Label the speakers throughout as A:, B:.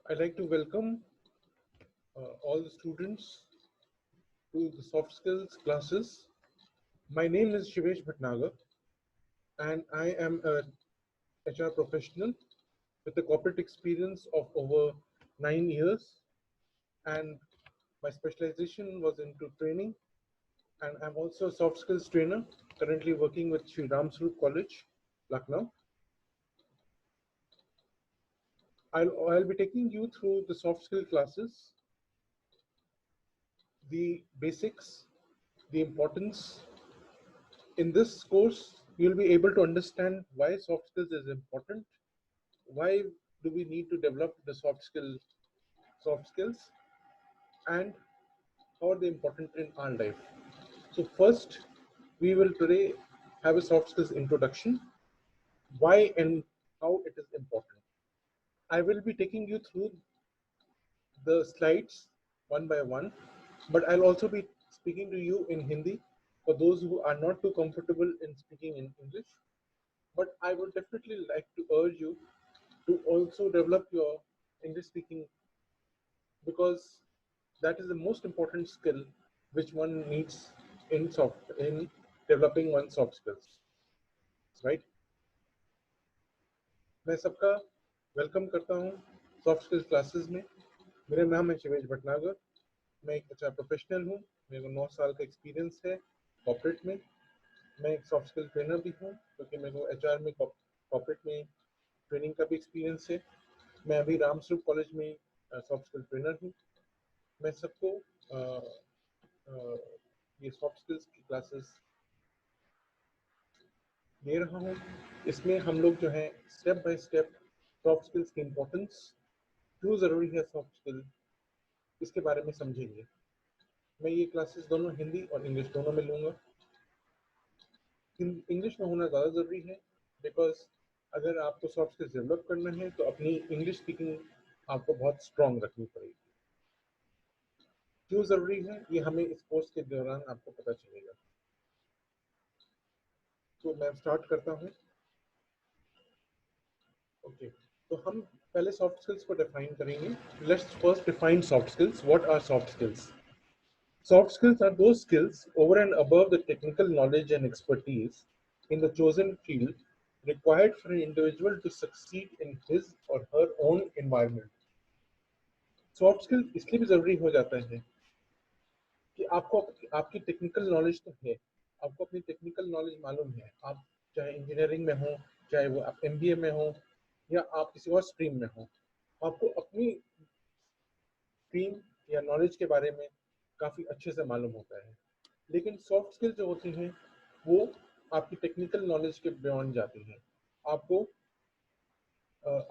A: I'd like to welcome all the students to the soft skills classes. My name is Shivesh Bhatnagar, and I am a HR professional with a corporate experience of over 9 years. And my specialization was into training, and I'm also a soft skills trainer, currently working with Sri Ram Swaroop College, Lucknow. I'll be taking you through the soft skill classes, the basics, the importance. In this course, you'll be able to understand why soft skills is important, why do we need to develop the soft skills, and how are they important in our life. So first, we will today have a soft skills introduction, why and how it is important. I will be taking you through the slides one by one, but I'll also be speaking to you in Hindi for those who are not too comfortable in speaking in English. But I would definitely like to urge you to also develop your English speaking, because that is the most important skill which one needs in developing one's soft skills, right? मैं सबका welcome करता हूँ soft skills classes में. मेरा नाम है शिवेश भटनागर. मैं एक अच्छा प्रोफेशनल हूँ. मेरे को 9 साल का एक्सपीरियंस है कॉर्पोरेट में. मैं एक सॉफ्ट स्किल ट्रेनर भी हूँ, क्योंकि मेरे को एचआर में कॉर्पोरेट में ट्रेनिंग का भी एक्सपीरियंस है. मैं अभी राम स्वरूप कॉलेज में सॉफ्ट स्किल ट्रेनर हूँ. मैं सबको ये सॉफ्ट स्किल्स की क्लासेस दे रहा हूँ. इसमें हम लोग जो है step by step soft skills की इम्पोर्टेंस, क्यों ज़रूरी है सॉफ्ट स्किल, इसके बारे में समझेंगे. मैं ये क्लासेस दोनों हिंदी और इंग्लिश दोनों में लूँगा. इंग्लिश में होना ज़्यादा ज़रूरी है, बिकॉज अगर आपको सॉफ्ट स्किल्स डेवलप करना है तो अपनी इंग्लिश स्पीकिंग आपको बहुत स्ट्रॉन्ग रखनी पड़ेगी. क्यों ज़रूरी है ये हमें इस कोर्स के दौरान आपको पता चलेगा. तो मैं स्टार्ट करता हूँ. ओके, तो हम पहले सॉफ्ट स्किल्स को डिफाइन करेंगे. Let's first define soft skills. What are soft skills? Soft skills are those skills over and above the technical knowledge and expertise in the chosen field required for an individual to succeed in his or her own environment. Soft skill इसलिए भी जरूरी हो जाता है कि आपको आपकी technical knowledge तो है, आपको अपनी टेक्निकल नॉलेज मालूम है. आप चाहे इंजीनियरिंग में हो, चाहे वो आप एमबीए में हो, या आप किसी और स्ट्रीम में हो, आपको अपनी स्ट्रीम या नॉलेज के बारे में काफ़ी अच्छे से मालूम होता है. लेकिन सॉफ्ट स्किल जो होती हैं वो आपकी टेक्निकल नॉलेज के बियॉन्ड जाती हैं. आपको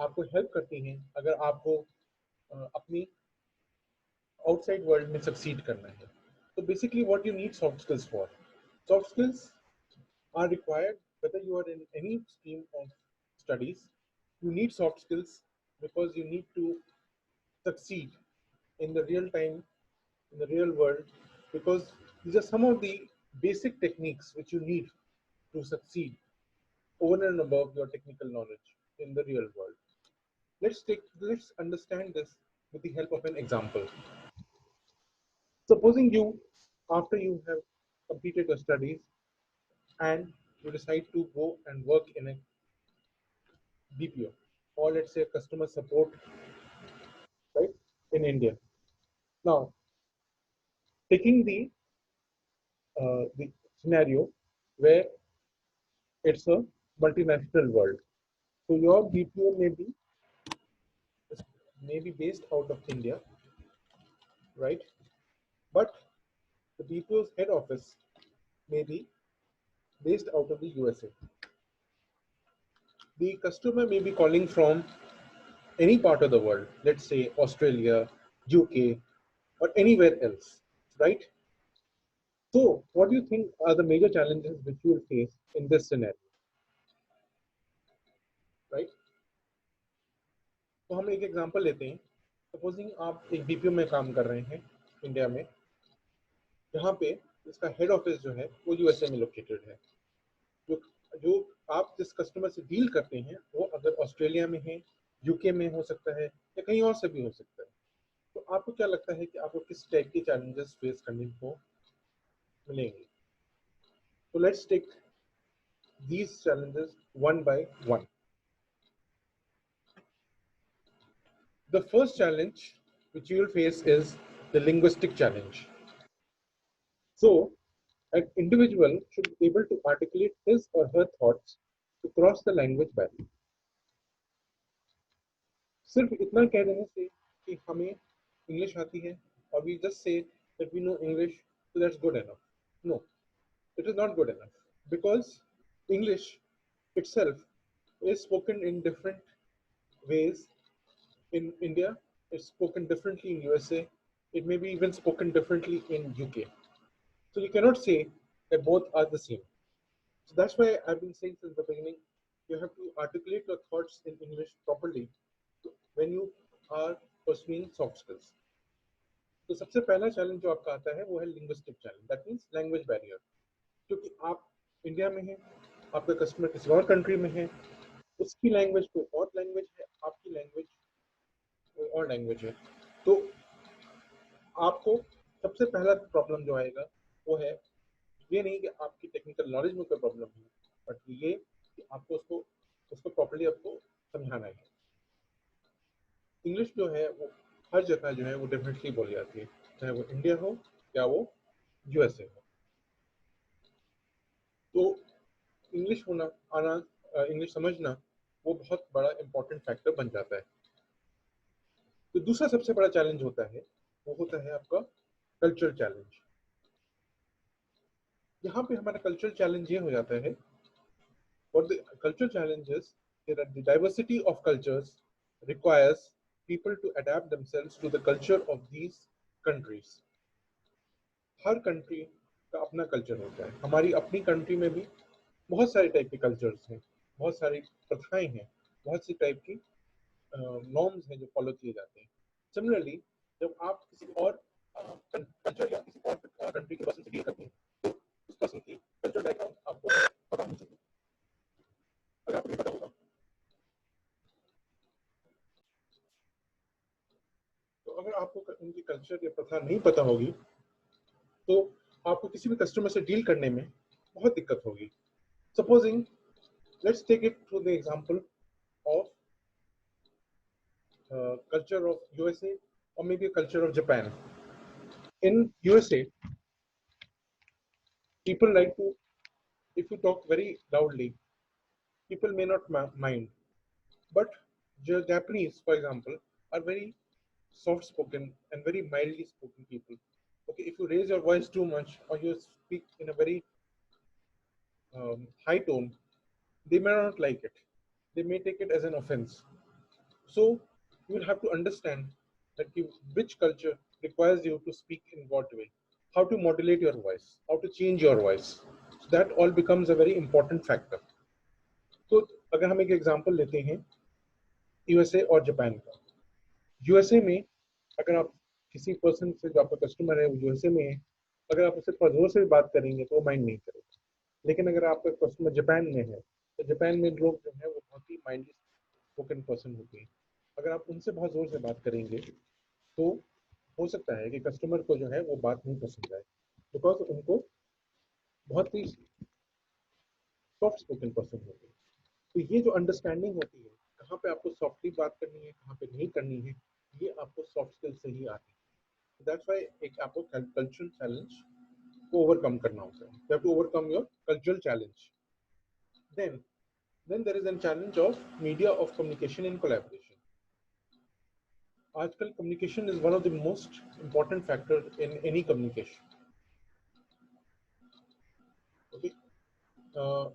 A: आपको हेल्प करती हैं अगर आपको अपनी आउटसाइड वर्ल्ड में सक्सीड करना है. तो basically what you need soft skills for. Soft skills are required whether you are in any stream of studies. You need soft skills because you need to succeed in the real time, in the real world, because these are some of the basic techniques which you need to succeed over and above your technical knowledge in the real world. Let's understand this with the help of an example. Supposing you, after you have completed your studies and you decide to go and work in a BPO, or let's say customer support, right, in India. Now, taking the scenario where it's a multinational world, so your BPO may be based out of India, right? But the BPO's head office may be based out of the USA. The customer may be calling from any part of the world, let's say Australia, UK, or anywhere else, right? So, what do you think are the major challenges which you will face in this scenario, right? तो हम एक example लेते हैं. Supposing आप एक BPO में काम कर रहे हैं इंडिया में, जहाँ पे इसका हेड ऑफिस जो है वो यूएसए में लोकेटेड है. जो जो आप जिस कस्टमर से डील करते हैं वो अगर ऑस्ट्रेलिया में है, यूके में हो सकता है या कहीं और से भी हो सकता है। तो आपको क्या लगता है कि आपको किस टाइप के चैलेंजेस फेस करने को मिलेंगे? तो let's take these challenges one by one. The first challenge which you will face is the linguistic challenge. So, an individual should be able to articulate his or her thoughts to cross the language barrier. सिर्फ इतना कह देने से कि हमें English आती है और we just say that we know English, so that's good enough. No, it is not good enough because English itself is spoken in different ways in India. It's spoken differently in USA. It may be even spoken differently in UK. So you cannot say that both are the same. So that's why I've been saying since the beginning, you have to articulate your thoughts in English properly when you are pursuing soft skills. तो सबसे पहला challenge जो आपका आता है वो है linguistic challenge, that means language barrier. क्योंकि आप इंडिया में हैं, आपका कस्टमर किसी और कंट्री में है, उसकी लैंग्वेज कोई और लैंग्वेज है, आपकी लैंग्वेज कोई और लैंग्वेज है। तो आपको सबसे पहला प्रॉब्लम जो आएगा वो है ये नहीं कि आपकी टेक्निकल नॉलेज में कोई प्रॉब्लम है, बट ये कि आपको उसको प्रॉपर्ली आपको समझाना है। इंग्लिश जो है वो हर जगह जो है वो डेफिनेटली बोली जाती है, चाहे वो इंडिया हो या वो यूएसए हो। तो इंग्लिश होना आना, इंग्लिश समझना वो बहुत बड़ा इंपॉर्टेंट फैक्टर बन जाता है। तो दूसरा सबसे बड़ा चैलेंज होता है वो होता है आपका कल्चरल चैलेंज। यहाँ पे हमारा कल्चरल चैलेंज ये हो जाता है, what the cultural challenge is that the diversity of cultures requires people to adapt themselves to the culture of these countries. Her country का अपना कल्चर होता है। हमारी अपनी कंट्री में भी बहुत सारे टाइप के कल्चर्स हैं, बहुत सारी प्रथाएं हैं, बहुत सी टाइप की नॉर्म्स हैं जो फॉलो किए जाते हैं। सिमिलरली जब आप किसी और कल्चर या किसी और कंट्री के पर्सन से डील करते हैं तो उस पर्सन की कल्चर बैकग्राउंड आपको पता होना चाहिए। अगर आपको नहीं पता होगा तो अगर आपको उनकी कल्चर या प्रथा नहीं पता होगी तो आपको किसी भी कस्टमर से डील करने में बहुत दिक्कत होगी। Supposing let's take it through the example of culture of USA or maybe a culture of Japan. In USA, people like to, if you talk very loudly, people may not mind. But Japanese, for example, are very soft spoken and very mildly spoken people. Okay, if you raise your voice too much or you speak in a very high tone, they may not like it. They may take it as an offense. So you will have to understand that which culture requires you to speak in what way, how to modulate your voice, how to change your voice. So that all becomes a very important factor. तो अगर हम एक example लेते हैं USA और Japan का। USA में अगर आप किसी पर्सन से, जो आपका कस्टमर है वो यूएसए में है, अगर आप उससे थोड़ा जोर से भी बात करेंगे तो वो माइंड नहीं करेगा। लेकिन अगर आपका कस्टमर जापान में है तो जापान में लोग जो है वो बहुत ही माइंडली स्पोकन पर्सन होते हैं। अगर आप उनसे बहुत जोर से बात करेंगे तो हो सकता है कि कस्टमर को जो है वो बात नहीं पसंद आए, बिकॉज उनको बहुत ही सॉफ्ट स्पोकन पर्सन होते हैं। तो ये जो अंडरस्टैंडिंग होती है, कहाँ पे आपको सॉफ्टली बात करनी है, कहाँ पे नहीं करनी है, ये आपको सॉफ्ट स्किल से ही आती है। दैट्स व्हाई एक आपको कल्चरल चैलेंज को ओवरकम करना होता है। You have to overcome your cultural challenge. Then there is a challenge of media of communication and collaboration. आजकल communication is one of the most important factor in any communication. Okay, uh,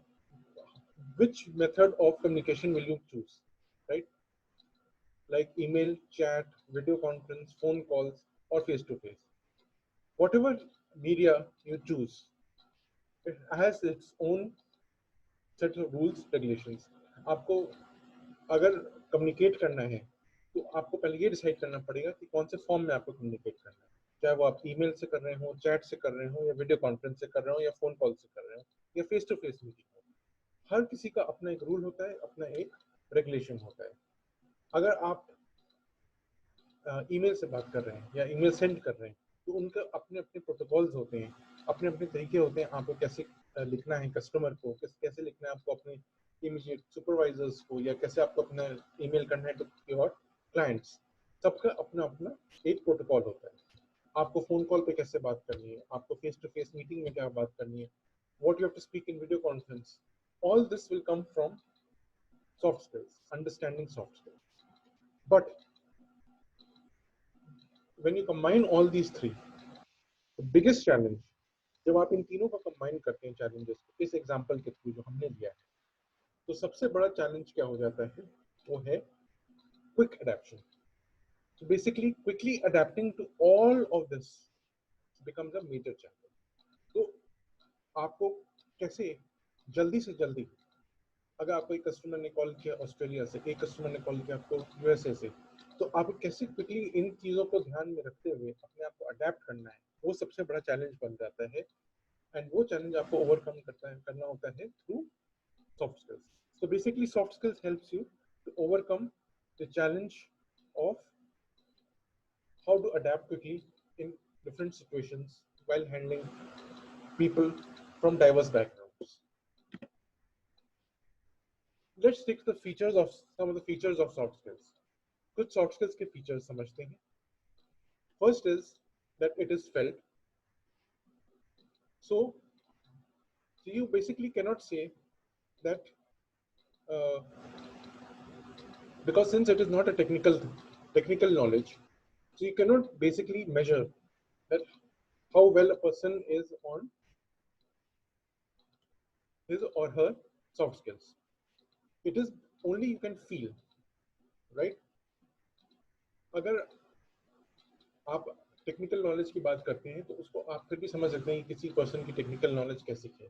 A: which method of communication will you choose, right? Like email, chat, video conference, phone calls, or face to face. Whatever media you choose, it has its own set of rules, regulations. आपको अगर communicate करना है तो आपको पहले ये decide करना पड़ेगा कि कौन से फॉर्म में आपको कम्युनिकेट करना है, चाहे वो आप ईमेल से कर रहे हो, चैट से कर रहे हो, या वीडियो कॉन्फ्रेंस से कर रहे हो, या फोन कॉल से कर रहे हो, या फेस टू फेस मीटिंग हो। हर किसी का अपना एक रूल होता है, अपना एक रेगुलेशन होता है। अगर आप ईमेल से बात कर रहे हैं या ईमेल सेंड कर रहे हैं, तो उनके अपने अपने प्रोटोकॉल्स होते हैं, अपने अपने तरीके होते हैं आपको कैसे लिखना है कस्टमर को, कैसे लिखना है आपको अपने इमीडिएट सुपरवाइजर्स को, या कैसे आपको अपना ईमेल करना है टू योर क्लाइंट्स। सबका अपना अपना एक प्रोटोकॉल होता है। आपको फोन कॉल पे कैसे बात करनी है, आपको फेस टू फेस मीटिंग में क्या बात करनी है, what you have to speak in video conference, all this will come from soft skills, understanding soft skills. But when you combine all these three, the biggest challenge, जब आप इन तीनों को combine करते हैं चैलेंजेस को इस एग्जांपल के through जो हमने लिया है, तो सबसे बड़ा चैलेंज क्या हो जाता है, वो है quick adaptation. So basically quickly adapting to all of this becomes a major challenge. तो आपको कैसे जल्दी से जल्दी, अगर आपको एक कस्टमर ने कॉल किया ऑस्ट्रेलिया से, एक कस्टमर ने कॉल किया आपको यूएसए से, तो आपको कैसे क्विकली इन चीज़ों को ध्यान में रखते हुए अपने आप को अडेप्ट करना है, वो सबसे बड़ा चैलेंज बन जाता है। एंड वो चैलेंज आपको ओवरकम करना होता है through soft skills. So basically soft skills helps you to overcome the challenge of how to adapt quickly in different situations while handling people from diverse backgrounds. Let's take the features of some of the features of soft skills. कुछ soft skills के features समझते हैं. First is that it is felt. So you basically cannot say that uh, because since it is not a technical knowledge, so you cannot basically measure that how well a person is on his or her soft skills. It is only you can feel, right? अगर आप technical knowledge की बात करते हैं तो उसको आप फिर भी समझ सकते हैं कि किसी पर्सन की टेक्निकल नॉलेज कैसी है।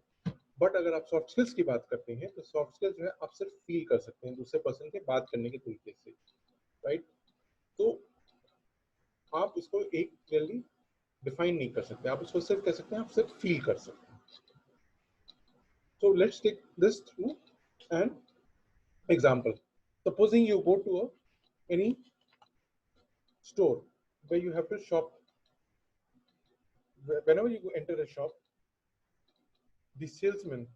A: बट अगर आप सॉफ्ट स्किल्स की बात करते हैं तो सॉफ्ट स्किल्स जो है आप सिर्फ फील कर सकते हैं दूसरे पर्सन के बात करने के तरीके से, राइट? तो आप इसको एक क्लियरली डिफाइन नहीं कर सकते, आप उसको सिर्फ कह सकते हैं, आप सिर्फ फील कर सकते हैं। So let's take this through an example. Supposing you go to any store where you have to shop. Whenever you enter a shop, the salesman,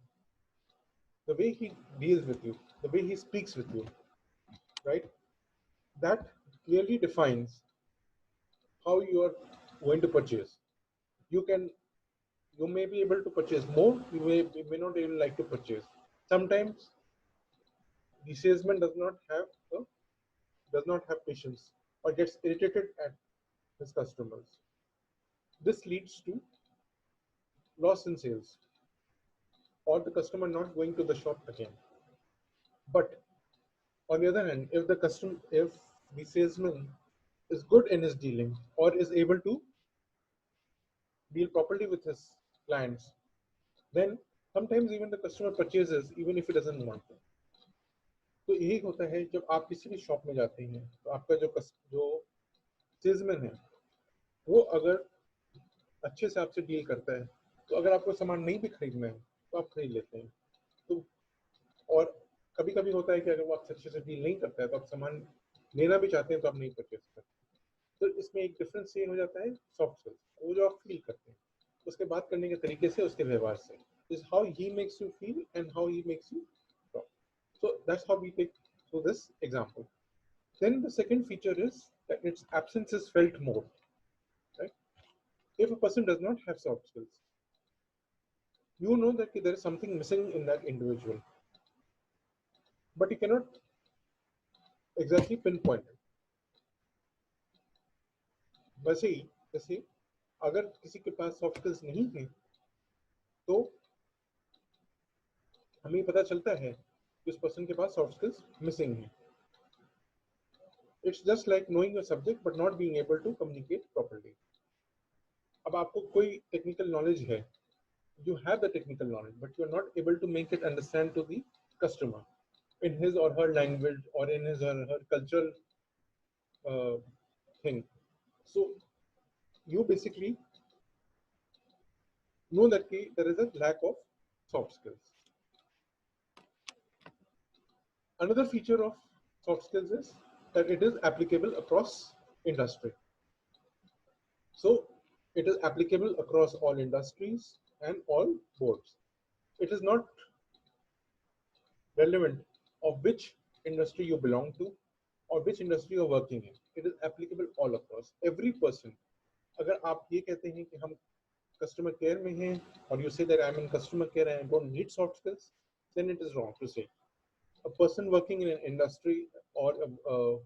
A: the way he deals with you, the way he speaks with you, right? That clearly defines how you are going to purchase. You can, you may be able to purchase more, you may not even like to purchase. Sometimes the salesman does not have patience or gets irritated at his customers. This leads to loss in sales or the customer not going to the shop again. But on the other hand, if the salesman is good in his dealing or is able to deal properly with his clients, then sometimes even the customer purchases even if he doesn't want to. तो यही होता है जब आप किसी भी shop में जाते हैं तो आपका जो सेल्समैन है वो अगर अच्छे से आपसे डील करता है तो अगर आपको सामान नहीं भी खरीदना है तो आप खरीद लेते हैं। तो और कभी कभी होता है कि अगर वो आपसे अच्छे से डील नहीं करता है तो आप सामान लेना भी चाहते हैं तो आप नहीं परचेज करते। तो इसमें एक डिफरेंस ये हो जाता है सॉफ्ट स्किल्स, वो जो आप फील करते हैं उसके बात करने के तरीके से, उसके व्यवहार से, is how he makes you feel and how he makes you talk. So that's how we take through this example. Then the second feature is that its absence is felt more, right? If a person does not have soft skills, you know that there is something missing in that individual, but you cannot exactly pinpoint it. वैसे ही जैसे अगर किसी के पास soft skills नहीं है तो हमें पता चलता है कि उस पर्सन के पास सॉफ्ट स्किल्स मिसिंग है। It's just like knowing your subject but not being able to communicate properly. अब आपको कोई टेक्निकल नॉलेज है, you have the technical knowledge but you are not able to make it understand to the customer in his or her language or in his or her cultural thing. So you basically know that there is a lack of soft skills. Another feature of soft skills is that it is applicable across industry. So it is applicable across all industries and all boards. It is not relevant of which industry you belong to or which industry you're working in. It is applicable all across. Every person. अगर आप ये कहते हैं कि हम customer care में हैं और you say that I'm in customer care and I don't need soft skills, then it is wrong to say. A person working in an industry or a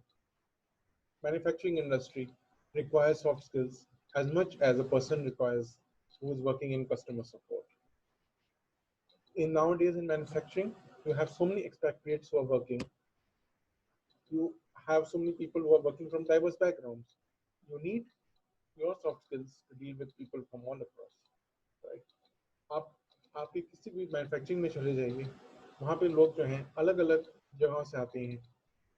A: manufacturing industry requires soft skills as much as a person requires who is working in customer support. In nowadays in manufacturing, you have so many expatriates who are working. You have so many people who are working from diverse backgrounds. You need your soft skills to deal with people from all across, right? आप किसी भी manufacturing में चले जाइए, वहाँ पे लोग जो हैं अलग अलग जगहों से आते हैं,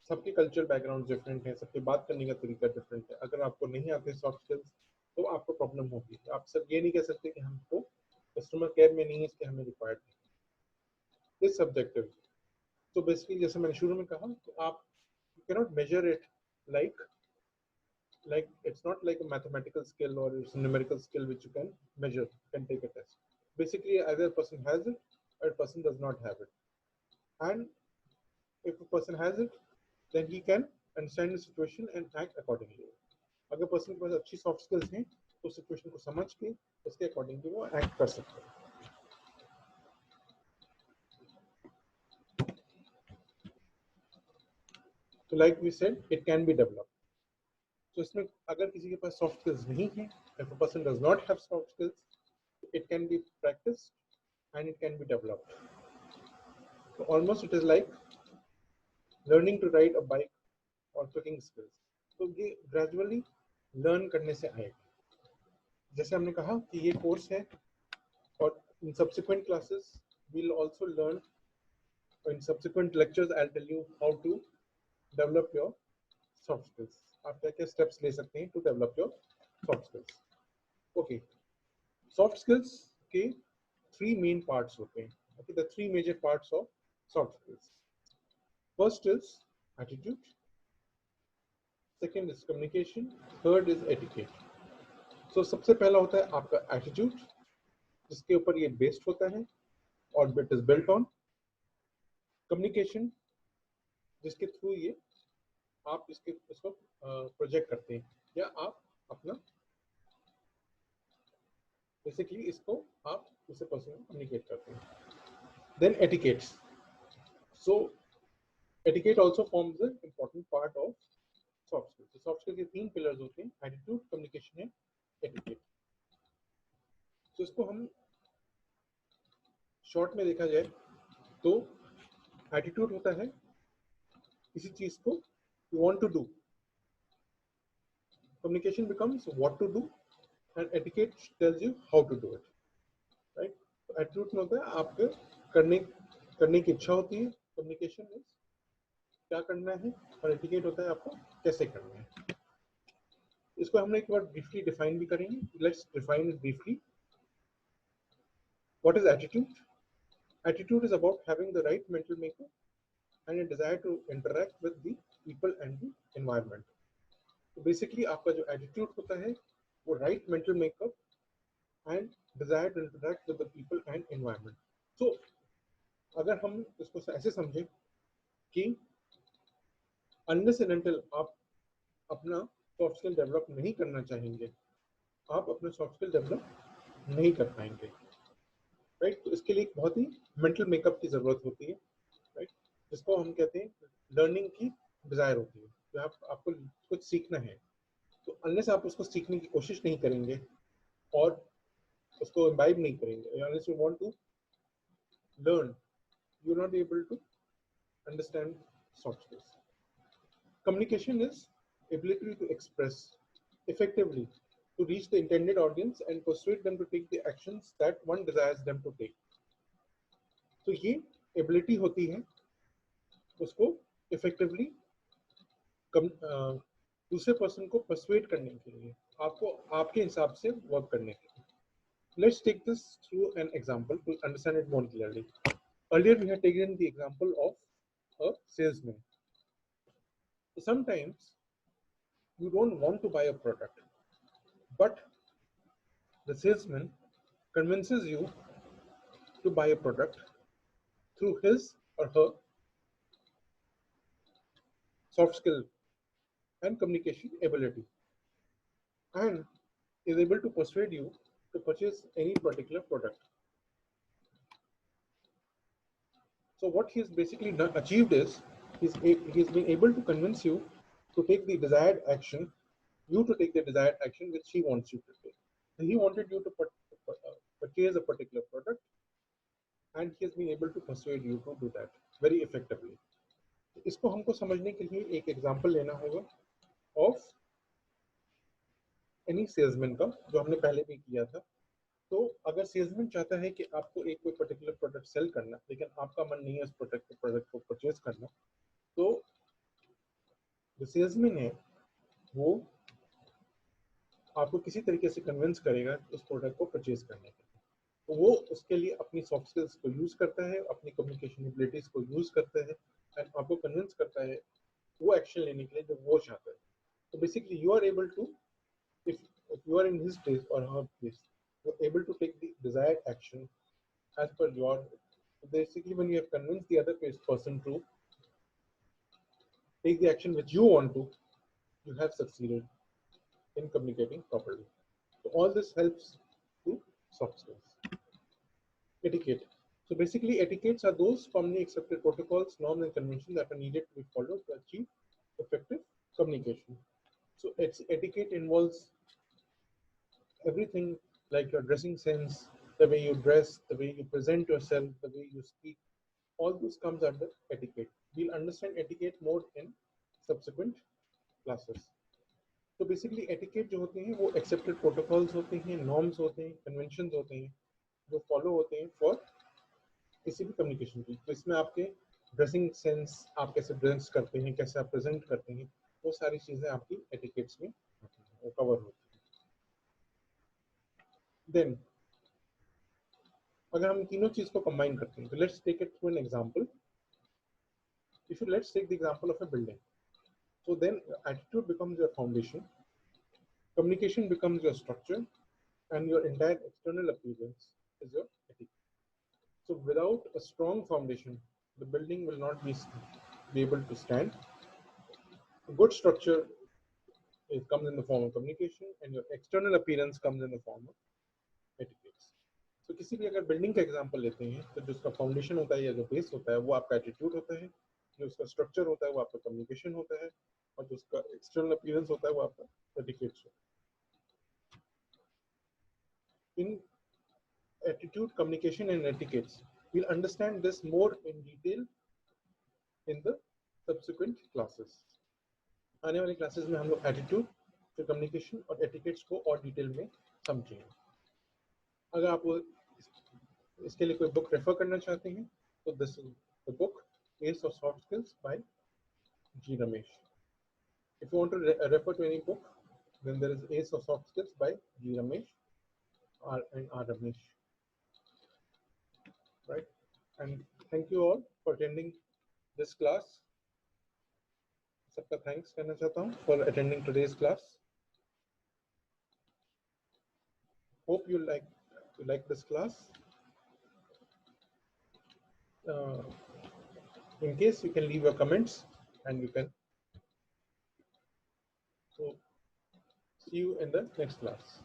A: सबके कल्चरल बैकग्राउंड डिफरेंट है, सबके बात करने का तरीका डिफरेंट है. अगर आपको नहीं आते सॉफ्ट स्किल्स तो आपको प्रॉब्लम होगी. आप सब ये नहीं कह सकते कि हमको कस्टमर केयर में नहीं है इसलिए हमें रिक्वायर्ड नहीं. It's subjective. तो बेसिकली जैसे मैंने शुरू में कहा, तो आप you cannot measure it like it's not like a mathematical skill or it's a numerical skill which you can measure, can take a test. Basically either a person has it or a person does not have it, and if a person has it then he can understand the situation and act accordingly. अगर person के पास अच्छी soft skills हैं तो situation को समझ के उसके accordingly वो एक्ट कर सकते हैं. So like we said, it can be developed. So इसमें अगर किसी के पास सॉफ्ट स्किल्स नहीं है, if a person does not have soft skills, it can be practiced and it can be developed. So almost it is like learning to ride a bike or cooking skills. तो ये gradually learn करने से आएगा. जैसे हमने कहा कि ये कोर्स है और in subsequent classes we'll also learn, in subsequent lectures I'll tell you how to develop your soft skills. आप क्या क्या steps ले सकते हैं to develop your soft skills. Okay, soft skills के three main parts होते हैं. Okay, the three major parts of soft skills. First is attitude, second is communication, third is etiquette. So सबसे पहला होता है आपका attitude, जिसके ऊपर ये based होता है और it is built on communication, जिसके थ्रू ये आप इसको प्रोजेक्ट करते हैं या आप अपना बेसिकली इसको आप दूसरे पर्सन को कम्युनिकेट करते हैं. Then etiquettes. So etiquette also forms an important part of soft skills. So soft skills के तीन पिलर्स होते हैं, attitude, communication and etiquette. So इसको हम शॉर्ट में देखा जाए तो attitude होता है किसी चीज को you want to do. Communication becomes what to do and etiquette tells you how to do it, right? So attitude में होता है आपके करने की इच्छा होती है, communication is क्या करना है और etiquette होता है आपको कैसे करना है. इसको हमने एक बार briefly define भी करेंगे. Let's define it briefly. What is attitude? Attitude is about having the right mental makeup and a desire to interact with the people and the environment. So basically आपका जो attitude होता है वो right mental makeup and desire to interact with the people and environment. So अगर हम इसको ऐसे समझें कि unless and until आप अपना सॉफ्ट स्किल डेवलप नहीं करना चाहेंगे, आप अपना सॉफ्ट स्किल डेवलप नहीं कर पाएंगे, राइट? तो इसके लिए एक बहुत ही मेंटल मेकअप की जरूरत होती है, राइट? जिसको हम कहते हैं लर्निंग की डिजायर होती है. तो आपको कुछ सीखना है, तो अनलेस आप उसको सीखने की कोशिश नहीं करेंगे और उसको इम्बाइब नहीं करेंगे, unless you want to learn, you are not able to understand soft skills. Communication is ability to express effectively to reach the intended audience and persuade them to take the actions that one desires them to take. तो ये ability होती है उसको effectively दूसरे person को persuade करने के लिए, आपको आपके हिसाब से वर्क करने के लिए. Let's take this through an example to understand it more clearly. Earlier we had taken the example of a salesman. Sometimes you don't want to buy a product, but the salesman convinces you to buy a product through his or her soft skill and communication ability, and is able to persuade you to purchase any particular product. So what he's basically achieved is he's been able to convince you to take the desired action, you to take the desired action which he wants you to take. So he wanted you to purchase a particular product, and he has been able to persuade you to do that very effectively. इसको हमको समझने के लिए एक example लेना होगा of any salesman का, जो हमने पहले भी किया था। तो अगर सेल्समैन चाहता है कि आपको एक कोई पर्टिकुलर प्रोडक्ट सेल करना, लेकिन आपका मन नहीं है उस प्रोडक्ट को परचेज करना, तो जो सेल्समैन है वो आपको किसी तरीके से कन्विंस करेगा उस प्रोडक्ट को परचेज करने के लिए। तो वो उसके लिए अपनी सॉफ्ट स्किल्स को यूज करता है, अपनी कम्युनिकेशन एबिलिटीज को यूज करता है, एंड आपको कन्विंस करता है वो एक्शन लेने के लिए जो वो चाहता है। तो basically you are able to, if you are in his place or her place, you're able to take the desired action as per your, basically when you have convinced the other person to take the action which you want to, you have succeeded in communicating properly. So all this helps to soft skills. Etiquette. So basically etiquettes are those commonly accepted protocols, norms and conventions that are needed to be followed to achieve effective communication. So etiquette involves everything like your dressing sense, the way you dress, the way you present yourself, the way you speak, all this comes under etiquette. We'll understand etiquette more in subsequent classes. तो basically etiquette जो होते हैं वो accepted protocols होते हैं, norms होते हैं, conventions होते हैं जो फॉलो होते हैं फॉर किसी भी कम्युनिकेशन की। तो इसमें आपके ड्रेसिंग सेंस, आप कैसे ड्रेस करते हैं, कैसे आप प्रेजेंट करते हैं, वो सारी चीजें आपकी एटिकेट्स में वो कवर होती हैं। देन अगर हम तीनों चीज को कंबाइन करते हैं तो let's take it through an example. If you let's take the example of a building, so then attitude becomes your foundation, communication becomes your structure, and your entire external appearance is your etiquette. So without a strong foundation, the building will not be able to stand. A good structure, it comes in the form of communication, and your external appearance comes in the form of etiquette. तो किसी भी अगर building का example लेते हैं तो जो उसका फाउंडेशन होता है या जो बेस होता है वो आपका एटीट्यूड होता है, जो उसका स्ट्रक्चर होता है वो आपका कम्युनिकेशन होता है, और जो उसका एक्सटर्नल अपीयरेंस होता है वो आपका एटिकेट्स होता है। इन attitude, communication and etiquettes, we'll understand this more in detail in the subsequent classes. आने वाली क्लासेस में हम लोग एटीट्यूड, फिर कम्युनिकेशन और एटिकेट्स को और डिटेल में समझेंगे। अगर आप इसके लिए कोई बुक रेफर करना चाहते हैं तो this is the book Ace of Soft Skills by G. Ramesh. If you want to refer to any book, then there is Ace of Soft Skills by G. Ramesh and R. Ramesh. Right? And thank you all for attending this class. सबका thanks कहना चाहता हूँ for attending today's class. Hope you like this class. In case you can leave your comments and you can. So see you in the next class.